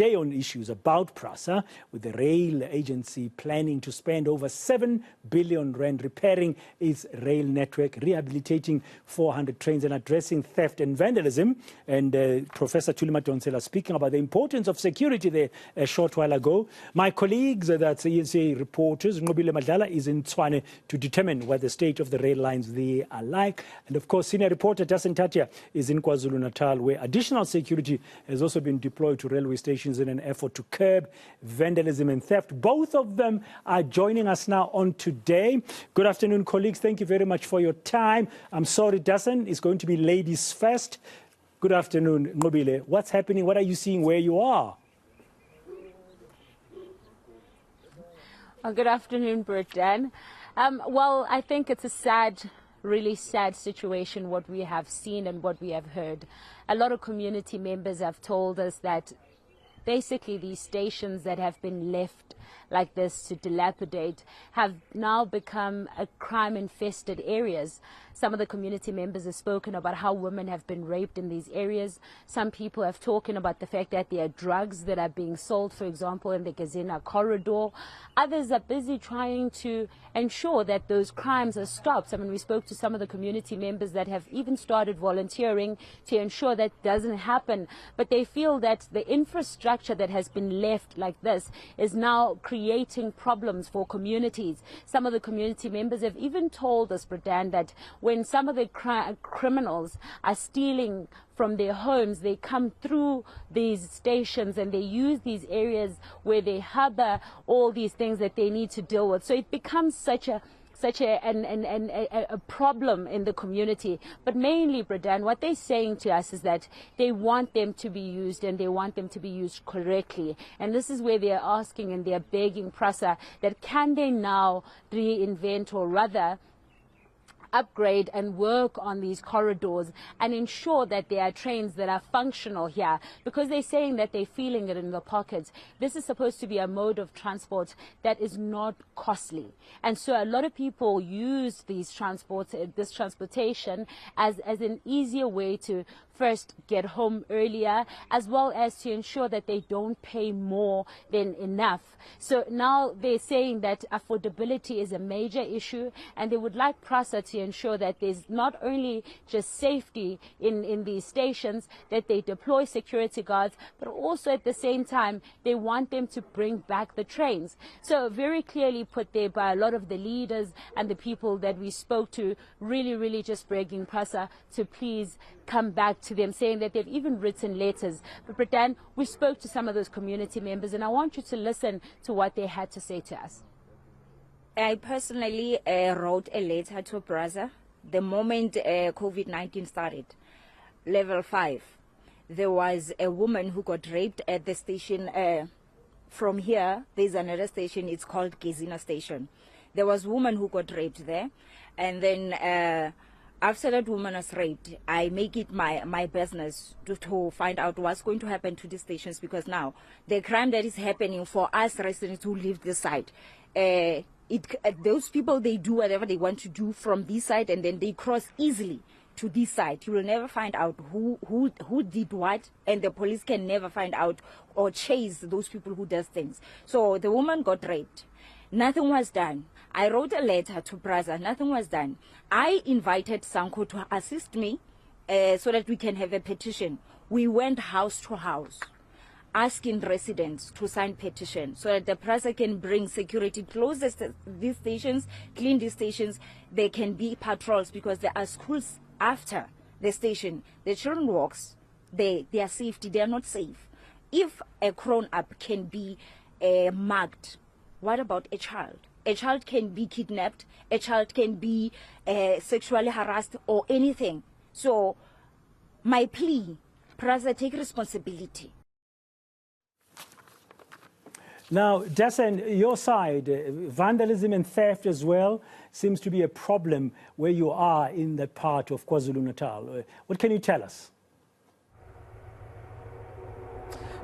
stay on issues about Prasa, with the rail agency planning to spend over 7 billion rand repairing its rail network, rehabilitating 400 trains and addressing theft and vandalism. And Professor Nqobile Madlala speaking about the importance of security there a short while ago. My colleagues, that's eNCA reporters, Nqobile Madlala is in Tshwane to determine what the state of the rail lines there are like. And of course, senior reporter Dasen Thatiah is in KwaZulu Natal, where additional security has also been deployed to railway stations in an effort to curb vandalism and theft. Both of them are joining us now on today. Good afternoon, colleagues. Thank you very much for your time. I'm sorry, Dasen, it's going to be ladies first. Good afternoon, Nqobile. What's happening? What are you seeing where you are? Good afternoon, Britain. Well, I think it's a sad, really sad situation, what we have seen and what we have heard. A lot of community members have told us that basically these stations that have been left like this to dilapidate have now become a crime-infested areas. Some of the community members have spoken about how women have been raped in these areas. Some people have spoken about the fact that there are drugs that are being sold, for example, in the Gezina corridor. Others are busy trying to ensure that those crimes are stopped. I mean, we spoke to some of the community members that have even started volunteering to ensure that doesn't happen. But they feel that the infrastructure that has been left like this is now creating problems for communities. Some of the community members have even told us, Britain, that when some of the criminals are stealing from their homes, they come through these stations and they use these areas where they harbor all these things that they need to deal with. So it becomes such a problem in the community. But mainly, Britain, what they're saying to us is that they want them to be used and they want them to be used correctly. And this is where they're asking and they're begging Prasa that can they now reinvent, or rather upgrade and work on these corridors and ensure that there are trains that are functional here, because they're saying that they're feeling it in the pockets. This is supposed to be a mode of transport that is not costly, and so a lot of people use these transportation as an easier way to first get home earlier, as well as to ensure that they don't pay more than enough. So now they're saying that affordability is a major issue, and they would like Prasa to ensure that there's not only just safety in these stations, that they deploy security guards, but also at the same time they want them to bring back the trains. So very clearly put there by a lot of the leaders and the people that we spoke to, really just begging Prasa to please come back to them, saying that they've even written letters. But Britain, we spoke to some of those community members, and I want you to listen to what they had to say to us. I personally wrote a letter to Prasa the moment COVID-19 started, level 5. There was a woman who got raped at the station. From here, there's another station, it's called Gezina Station. There was a woman who got raped there, and then after that woman was raped, I make it my business to find out what's going to happen to these stations, because now the crime that is happening for us residents who live this side, those people, they do whatever they want to do from this side, and then they cross easily to this side. You will never find out who did what, and the police can never find out or chase those people who does things. So the woman got raped. Nothing was done. I wrote a letter to Prasa. Nothing was done. I invited Sanko to assist me so that we can have a petition. We went house to house, asking residents to sign petition so that the Prasa can bring security, close these stations, clean these stations. There can be patrols, because there are schools after the station. The children walks, their safety, they are not safe. If a grown-up can be mugged, what about a child? A child can be kidnapped, a child can be sexually harassed or anything. So my plea, Prasa, take responsibility. Now, Dasen, your side, vandalism and theft as well seems to be a problem where you are in that part of KwaZulu Natal. What can you tell us?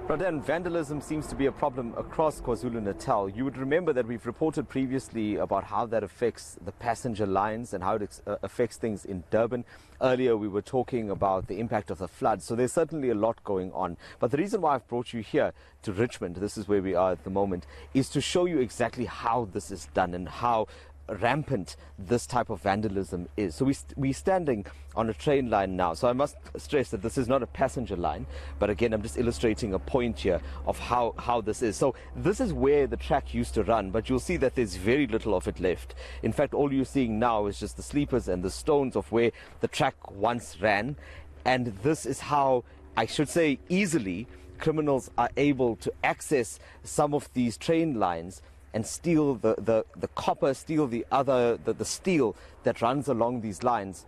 Praden, vandalism seems to be a problem across KwaZulu Natal. You would remember that we've reported previously about how that affects the passenger lines and how it affects things in Durban. Earlier we were talking about the impact of the floods, so there's certainly a lot going on. But the reason why I've brought you here to Richmond, this is where we are at the moment, is to show you exactly how this is done and how rampant this type of vandalism is. So we're standing on a train line now. So I must stress that this is not a passenger line, but again, I'm just illustrating a point here of how this is. So this is where the track used to run, but you'll see that there's very little of it left. In fact, all you're seeing now is just the sleepers and the stones of where the track once ran. And this is how, I should say, easily criminals are able to access some of these train lines and steal the copper, steal the steel that runs along these lines.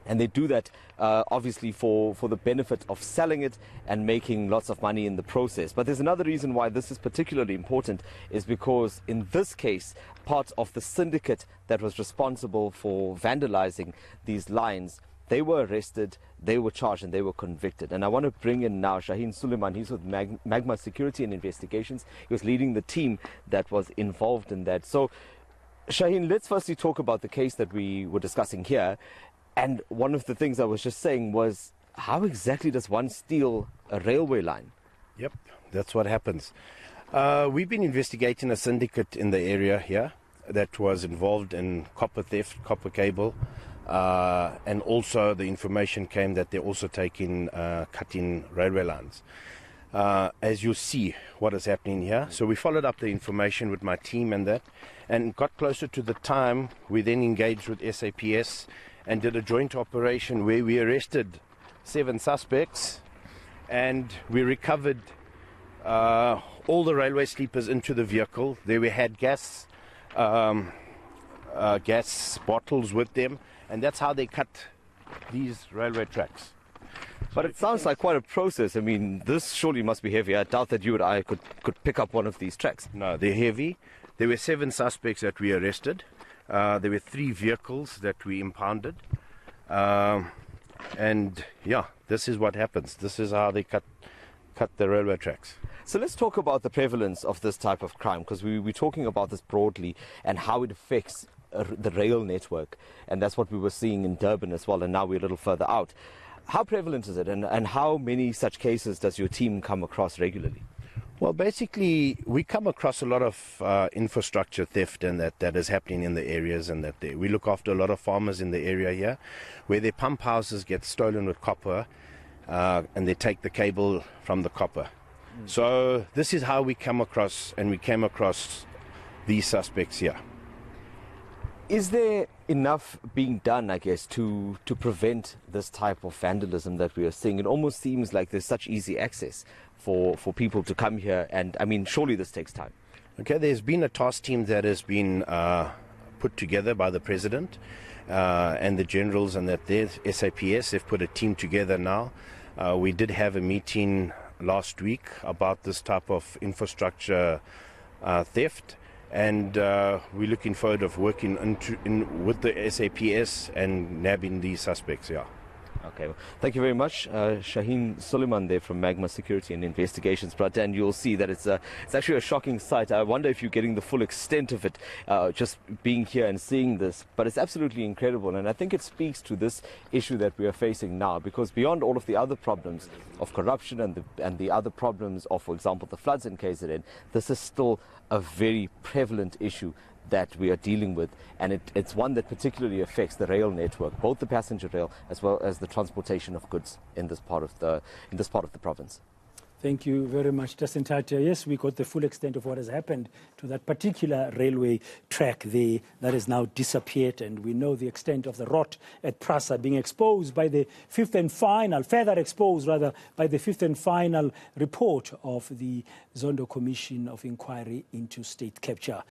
And they do that obviously for the benefit of selling it and making lots of money in the process. But there's another reason why this is particularly important, is because in this case, part of the syndicate that was responsible for vandalizing these lines, they were arrested, they were charged, and they were convicted. And I want to bring in now Shaheen Suleiman. He's with Magma Security and Investigations. He was leading the team that was involved in that. So, Shaheen, let's firstly talk about the case that we were discussing here. And one of the things I was just saying was, how exactly does one steal a railway line? Yep, that's what happens. We've been investigating a syndicate in the area here that was involved in copper theft, copper cable. And also the information came that they're also cutting railway lines. As you see what is happening here. So we followed up the information with my team and got closer to the time. We then engaged with SAPS and did a joint operation where we arrested 7 suspects and we recovered all the railway sleepers into the vehicle. There we had gas bottles with them. And that's how they cut these railway tracks. But it sounds like quite a process. I mean, this surely must be heavy. I doubt that you and I could pick up one of these tracks. No, they're heavy. There were 7 suspects that we arrested. There were 3 vehicles that we impounded. And yeah, this is what happens. This is how they cut the railway tracks. So let's talk about the prevalence of this type of crime, because we're talking about this broadly and how it affects the rail network, and that's what we were seeing in Durban as well, and now we're a little further out. How prevalent is it, and how many such cases does your team come across regularly? Well, basically, we come across a lot of infrastructure theft and that is happening in the areas, and we look after a lot of farmers in the area here, where their pump houses get stolen with copper, and they take the cable from the copper. So this is how we come across, and we came across these suspects here. Is there enough being done, I guess, to prevent this type of vandalism that we are seeing? It almost seems like there's such easy access for people to come here, and I mean, surely this takes time. Okay, there's been a task team that has been put together by the President and the generals, and that their SAPS have put a team together now. We did have a meeting last week about this type of infrastructure theft. And we're looking forward of working with the SAPS and nabbing these suspects, yeah. Okay, well, thank you very much. Shaheen Suleiman there from Magma Security and Investigations, Prasa, and you'll see that it's actually a shocking sight. I wonder if you're getting the full extent of it, just being here and seeing this. But it's absolutely incredible, and I think it speaks to this issue that we are facing now, because beyond all of the other problems of corruption and the other problems of, for example, the floods in KZN, this is still a very prevalent issue that we are dealing with, and it's one that particularly affects the rail network, both the passenger rail as well as the transportation of goods in this part of the province. Thank you very much, Dasen Thatiah. Yes, we got the full extent of what has happened to that particular railway track there that has now disappeared, and we know the extent of the rot at Prasa being exposed by the further exposed by the fifth and final report of the Zondo Commission of Inquiry into State Capture.